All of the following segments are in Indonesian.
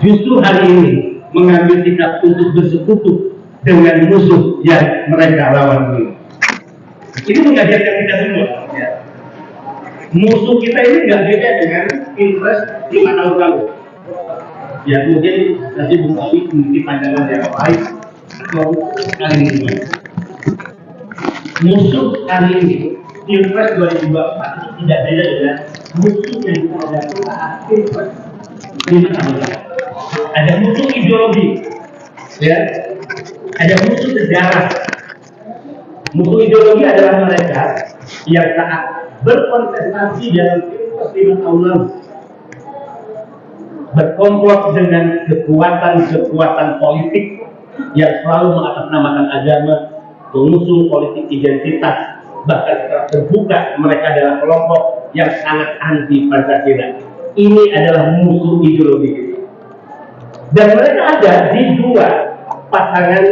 justru hari ini mengambil sikap untuk bersekutu dengan musuh yang mereka lawan dulu. Ini mengajarkan kita semua. Ya. Musuh kita ini nggak beda dengan Pilpres 5 tahun lalu. Ya mungkin nanti Bung Tawi memiliki pandangan yang baik atau kali ini. Musuh kali ini Pilpres 2024 itu tidak beda dengan musuh yang kita hadapi saat Pilpres 5 tahun lalu. Ada musuh ideologi, ya, ada musuh sejarah. Musuh ideologi adalah mereka yang saat berkontestasi dalam Pilpres 5 tahun lalu berkomplot dengan kekuatan-kekuatan politik yang selalu mengatasnamakan agama, mengusung politik identitas, bahkan secara terbuka mereka adalah kelompok yang sangat anti Pancasila. Ini adalah musuh ideologi kita. Dan mereka ada di dua pasangan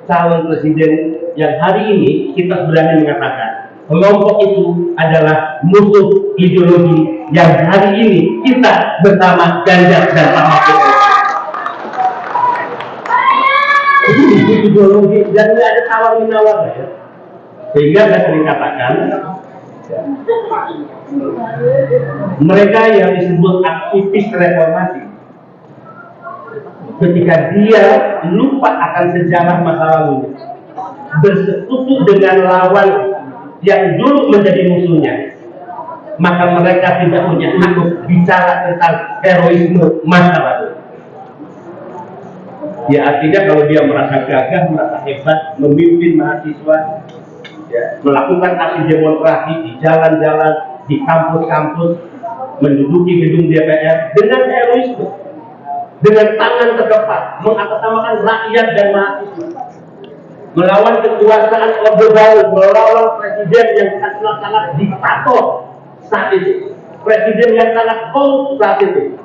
calon presiden yang hari ini kita berani mengatakan kelompok itu adalah musuh ideologi yang hari ini kita bersama Ganjar dan Pak Mahfud. Itu ideologi dan tidak ada tawar-menawar ya. Sehingga saya sering katakan mereka yang disebut aktivis reformasi, ketika dia lupa akan sejarah masa lalu, bersekutu dengan lawan yang dulu menjadi musuhnya, maka mereka tidak punya hak bicara tentang heroisme masa lalu. Ya artinya kalau dia merasa gagah, merasa hebat, memimpin mahasiswa, ya, melakukan aksi demonstrasi di jalan-jalan, di kampus-kampus, menduduki gedung DPR dengan heroisme, dengan tangan terdepan, mengatasnamakan rakyat dan mahasiswa, melawan kekuasaan Orde Baru, melawan presiden yang sangat diktator saat itu, presiden yang sangat korup saat itu.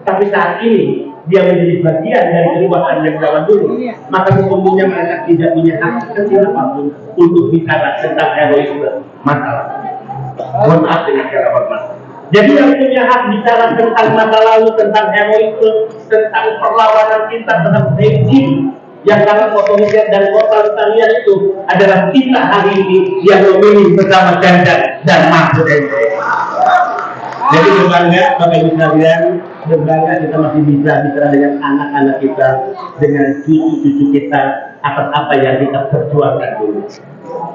Tapi saat ini dia menjadi bagian dari kekuasaan yang zaman dulu, maka sesungguhnya mereka tidak punya hak sekecil apapun untuk bicara tentang heroisme masalah. Mohon maaf dengan segala hormat. Jadi yang punya hak bicara tentang masa lalu, tentang heroisme, tentang perlawanan kita terhadap rezim yang sangat otoriter dan totalitarian itu adalah kita hari ini yang memilih bersama Ganjar dan Mahfud MD. Jadi berbangga Bapak Ibu sekalian, berbangga kita masih bisa bicara dengan anak-anak kita, dengan cucu-cucu kita atas apa yang kita perjuangkan dulu.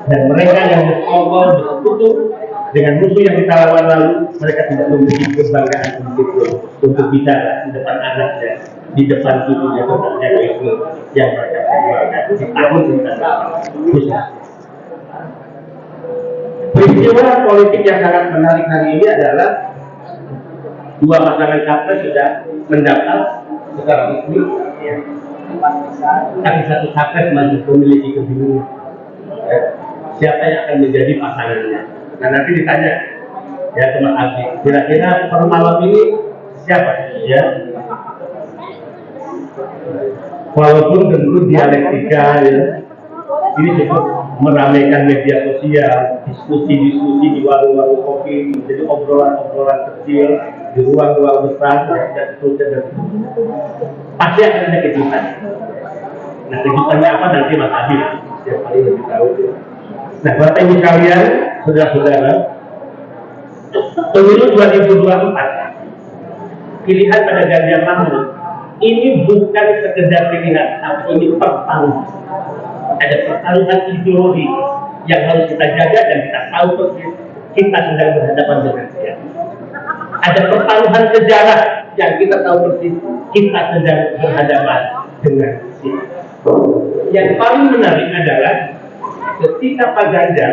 Dan mereka yang bersekongkol, bersekutu dengan musuh yang kita lawan lalu, mereka tidak memiliki kebanggaan untuk bicara di depan anaknya, di depan cucunya tentang heroisme yang mereka perjuangkan di tahun 1980. Peristiwa politik yang sangat menarik hari ini adalah dua pasangan capres sudah mendaftar secara resmi, ya. Tapi satu capres masih memiliki kebingungan, ya, siapa yang akan menjadi pasangannya. Nah nanti ditanya ya teman Abi, kira-kira per malam ini siapa ya? Walaupun tentu dialektika ya, ini cukup meramaikan media sosial, diskusi-diskusi di warung-warung kopi, jadi obrolan-obrolan kecil di ruang-ruang besar dan seterusnya. Pasti akan ada kejutan. Nah kejutannya apa nanti Mas Abi yang paling lebih tahu. Nah Bapak Ibu sekalian, saudara-saudara, pemilu 2024 pilihan pada Ganjar Mahfud ini bukan sekedar pilihan, tapi ini pertaruhan. Ada pertaruhan ideologi yang harus kita jaga dan kita tahu persis kita sedang berhadapan dengan dia. Ada pertaruhan sejarah yang kita tahu persis kita sedang berhadapan dengan dia. Yang paling menarik adalah ketika Pak Ganjar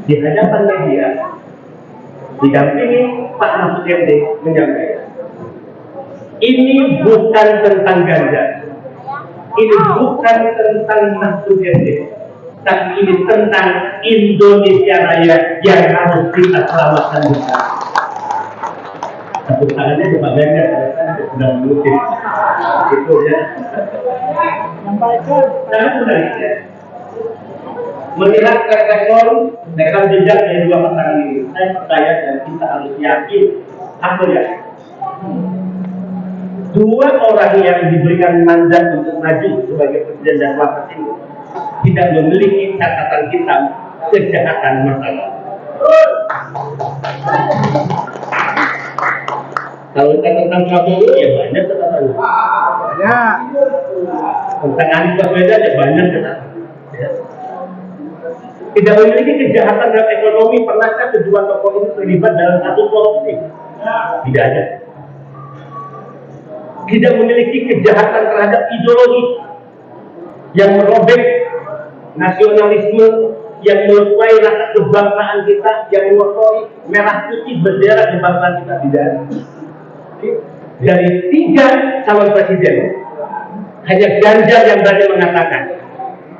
di hadapan media didampingi Pak Mahfud MD menyampaikan, ini bukan tentang Ganjar, ini bukan tentang Mahfud MD, tapi ini tentang Indonesia Raya yang harus kita selamatkan bersama. Satu tangannya ke Pak Ganjar, sudah mengutip itu ya. Sangat menarik ya. Melihat rekam jejak dari dua pasangan ini, saya percaya dan kita harus yakin, aku yakin dua orang yang diberikan mandat untuk maju sebagai presiden dan wakil ini tidak memiliki catatan hitam kejahatan masa lalu. Kalau tentang Prabowo ya banyak catatannya. Banyak. Tentang Anies Baswedan ya banyak catatan. Ya. Tidak memiliki kejahatan dalam ekonomi. Pernahkah kedua tokoh ini terlibat dalam kasus korupsi? Tidak ada. Tidak memiliki kejahatan terhadap ideologi yang merobek nasionalisme, yang melukai rasa kebangsaan kita, yang melukai merah putih bendera kebangsaan kita. Tidak ada. Dari 3 calon presiden, hanya Ganjar yang berani mengatakan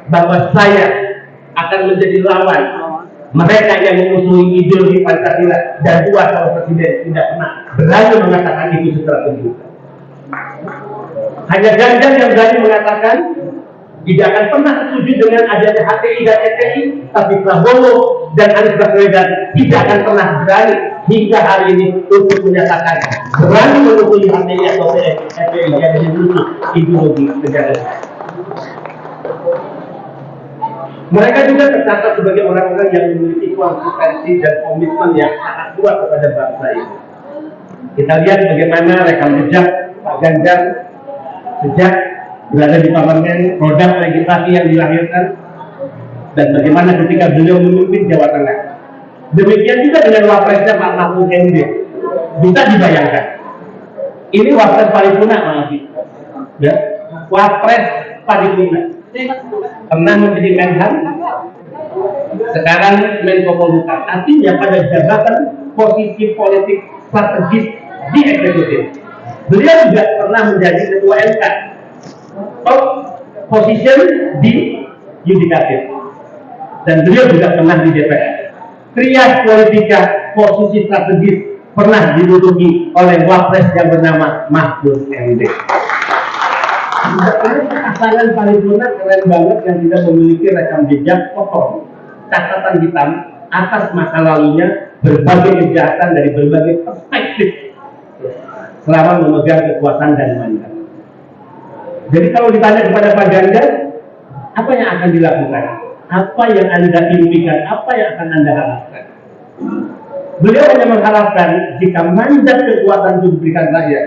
bahwa saya akan menjadi lawan mereka yang memusuhi ideologi Pancasila, dan 2 calon presiden tidak pernah berani mengatakan itu secara terbuka. Hanya Ganjar yang berani mengatakan tidak akan pernah setuju dengan adanya HTI dan FPI, tapi Prabowo dan Anies Baswedan tidak akan pernah berani hingga hari ini untuk menyatakan berani mengumpuli HTI atau FPI yang menuntut ideologi negara. Mereka juga tercatat sebagai orang-orang yang memiliki konsistensi dan komitmen yang sangat kuat kepada bangsa ini. Kita lihat bagaimana rekam jejak Pak Ganjar sejak berada di parlemen, produk legislasi yang dilahirkan, dan bagaimana ketika beliau memimpin Jawa Tengah. Demikian juga dengan wapresnya Pak Mahfud MD. Bisa dibayangkan, ini wapres paripurna, ya, wapres paripurna. Pernah menjadi Menhan, sekarang Menko Polhukam. Artinya pada jabatan posisi politik strategis di eksekutif. Beliau juga pernah menjadi ketua MK, top position di yudikatif, dan beliau juga pernah di DPR. Trias politika posisi strategis pernah diduduki oleh wapres yang bernama Mahfud MD. Pasangan paripurna keren banget yang tidak memiliki rekam jejak kotor, catatan hitam atas masa lalunya, berbagai kejahatan dari berbagai perspektif selama memegang kekuasaan dan mandat. Jadi kalau ditanya kepada Pak Ganjar, apa yang akan dilakukan? Apa yang Anda impikan? Apa yang akan Anda harapkan? Beliau hanya mengharapkan jika mandat kekuasaan itu diberikan rakyat,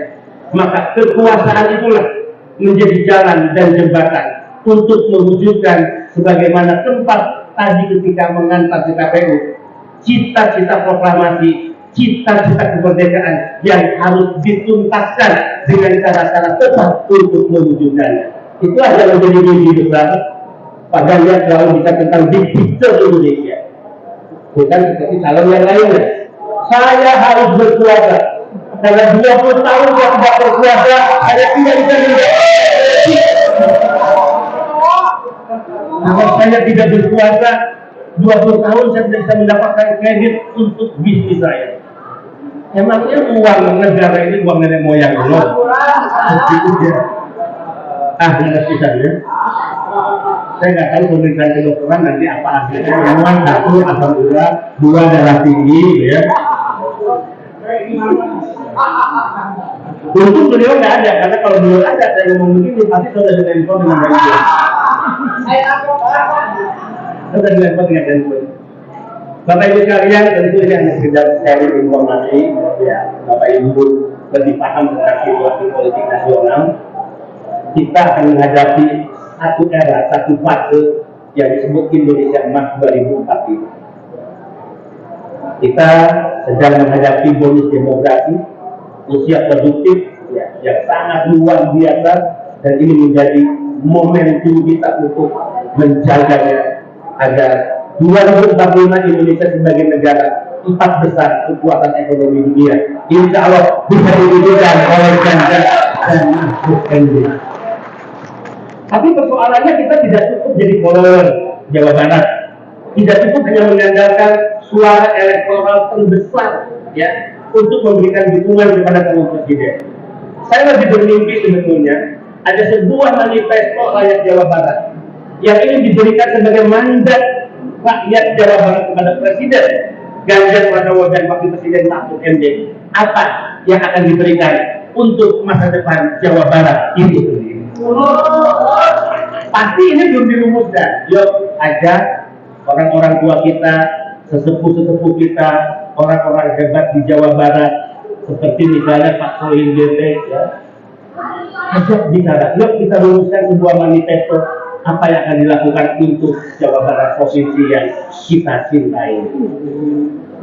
maka kekuasaan itulah menjadi jalan dan jembatan untuk mewujudkan sebagaimana tempat tadi ketika mengantar ke KPU, cita-cita proklamasi, cita-cita kemerdekaan yang harus dituntaskan dengan cara-cara tepat untuk mewujudkannya. Itu aja menjadi mimpi besar Pak Ganjar selalu bisa tentang big picture Indonesia, bukan seperti calon yang lainnya. Saya harus berkuasa. Karena 20 tahun saya tidak berkuasa, saya tidak bisa menjadi. Kalau saya tidak berkuasa, 20 tahun saya tidak bisa mendapatkan kredit untuk bisnis saya. Emangnya uang negara ini uang nenek moyang loh. Begitu dia. Nggak bisa ya. Saya nggak tahu pemeriksaan kedokteran nanti apa hasilnya. Yang 1 asam urat, 2 darah tinggi, ya. Untung beliau nggak ada, karena kalau beliau ada, saya ngomong begini pasti sudah dilempar dengan baik. Sudah dilempar dengan baik. Bapak Ibu sekalian, tentu ini hanya sekedar sharing informasi, ya. Bapak Ibu lebih paham tentang situasi politik nasional. Kita akan menghadapi satu era, satu fase yang disebut Indonesia Emas 2045. Kita sedang menghadapi bonus demografi, usia produktif ya, yang sangat luar biasa, dan ini menjadi momentum kita untuk menjaganya agar 2045 Indonesia sebagai negara 4 besar kekuatan ekonomi dunia, insya Allah bisa diwujudkan oleh Ganjar dan Mahfud MD. Tapi persoalannya kita tidak cukup jadi follower Jawa Barat, tidak cukup hanya mengandalkan suara elektoral terbesar ya untuk memberikan dukungan kepada calon presiden. Saya lebih bermimpi sebetulnya ada sebuah manifesto rakyat Jawa Barat yang ingin diberikan sebagai mandat rakyat Jawa Barat kepada Presiden Ganjar Pranowo dan Wakil Presiden Mahfud MD. Apa yang akan diberikan untuk masa depan Jawa Barat itu sendiri. Pasti ini belum dirumuskan. Yuk ajak orang-orang tua kita, sesepuh-sesepuh kita, orang-orang hebat di Jawa Barat, seperti misalnya Pak Sohim Dete, ya. Ajak bicara, yuk kita rumuskan sebuah manifesto apa yang akan dilakukan untuk Jawa Barat, provinsi yang kita cintai.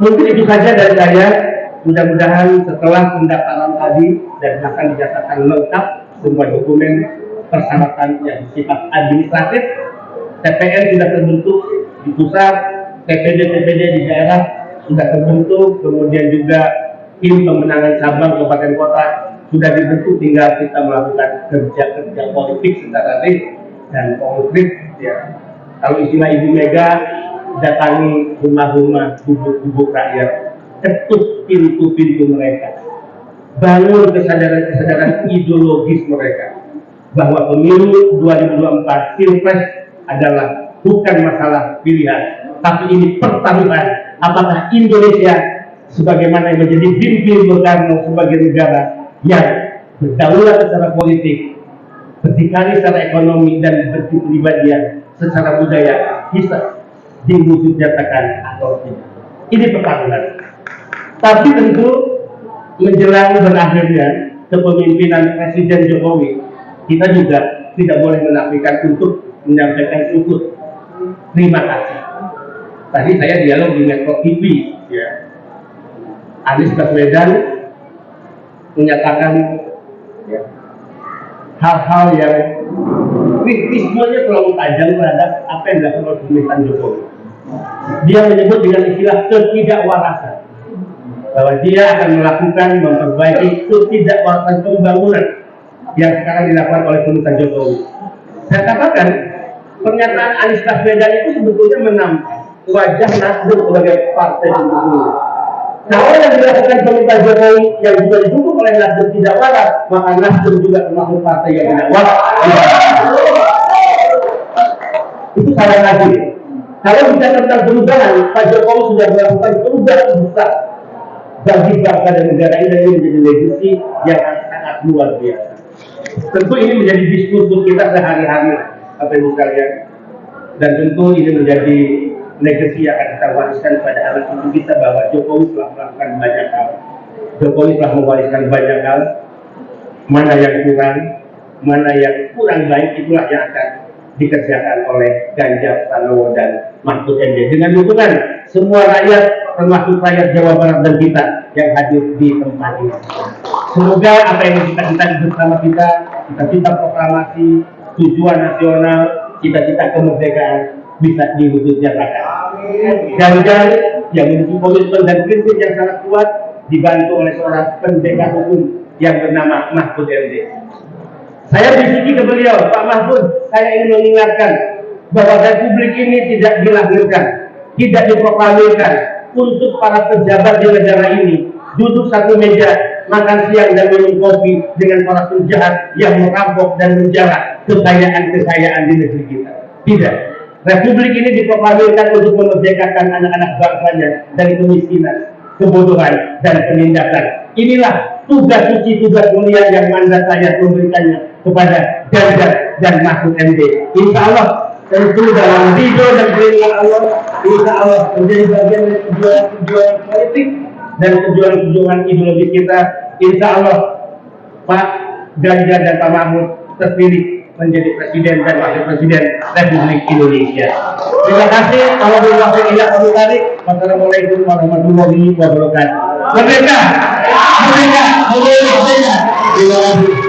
Mungkin itu saja dari saya. Mudah-mudahan setelah pendaftaran tadi dan akan dinyatakan lengkap semua dokumen persyaratan yang bersifat administratif, TPN sudah terbentuk di pusat, TPD di daerah sudah terbentuk, kemudian juga tim pemenangan cabang kabupaten kota sudah dibentuk, tinggal kita melakukan kerja-kerja politik secara real dan konkret. Ya. Kalau istilah Ibu Mega, datangi rumah-rumah, gubuk-gubuk rakyat, ketuk pintu-pintu mereka, bangun kesadaran ideologis mereka bahwa pemilu 2024 Pilpres adalah bukan masalah pilihan, tapi ini pertaruhan apakah Indonesia sebagaimana yang menjadi mimpi Bung Karno sebagai negara yang berdaulat secara politik, berdikari secara ekonomi, dan berkepribadian secara budaya bisa diwujudnyatakan atau tidak. Ini pertaruhan. Tapi tentu menjelang berakhirnya kepemimpinan Presiden Jokowi, kita juga tidak boleh menafikan untuk menyampaikan syukur, terima kasih. Tadi saya dialog di Metro TV, ya. Anies Baswedan menyatakan ya, hal-hal yang kritismenya terlalu tajam terhadap apa yang dilakukan oleh pemerintahan Jokowi. Dia menyebut dengan istilah ketidakwarasan, bahwa dia akan melakukan memperbaiki ketidakwarasan pembangunan yang sekarang dilakukan oleh pemerintahan Jokowi. Saya katakan pernyataan Anies Baswedan itu sebetulnya menampakkan wajah Nasdem sebagai partai pendukung. Kalau yang dilakukan pemerintahan Jokowi yang juga didukung oleh Nasdem tidak waras, maka Nasdem juga termasuk partai yang tidak waras. Itu salah lagi. Kalau bicara tentang perubahan, Pak Jokowi sudah melakukan perubahan besar bagi bangsa dan negara ini, dan ini menjadi legasi yang sangat luar biasa. Tentu ini menjadi diskursus kita sehari-hari, Bapak Ibu sekalian, dan tentu ini menjadi legasi yang akan kita wariskan pada anak cucu kita bahwa Jokowi telah melakukan banyak hal. Jokowi telah mewariskan banyak hal. Mana yang kurang baik, itulah yang akan dikerjakan oleh Ganjar Pranowo dan Mahfud MD dengan dukungan semua rakyat, termasuk rakyat Jawa Barat dan kita yang hadir di tempat ini. Semoga apa yang kita bersama kita, cita-cita proklamasi, tujuan nasional, cita-cita kemerdekaan bisa diwujudnyatakan. Ganjar yang memiliki komitmen dan prinsip yang sangat kuat, dibantu oleh seorang pendekar hukum yang bernama Mahfud MD. Saya bisiki ke beliau, Pak Mahfud, saya ingin mengingatkan bahwa republik ini tidak dilahirkan, tidak diproklamirkan untuk para pejabat di negara ini duduk satu meja, makan siang dan minum kopi dengan para penjahat yang merampok dan menjarah kekayaan-kekayaan di negeri kita. Tidak. Republik ini diproklamirkan untuk memerdekakan anak-anak bangsanya dari kemiskinan, kebodohan, dan penindasan. Inilah tugas suci, tugas mulia yang mandat saya memberikannya kepada Ganjar dan Mahfud MD. Insya Allah tentu dalam ridho dan perlindungan Allah, insya Allah menjadi bagian dari tujuan politik dan tujuan ideologi kita. Insya Allah Pak Ganjar dan Pak Mahfud terpilih menjadi Presiden dan Wakil Presiden Republik Indonesia. Terima kasih. Wassalamualaikum warahmatullahi wabarakatuh. Merdeka! Merdeka! Merdeka! Terima kasih.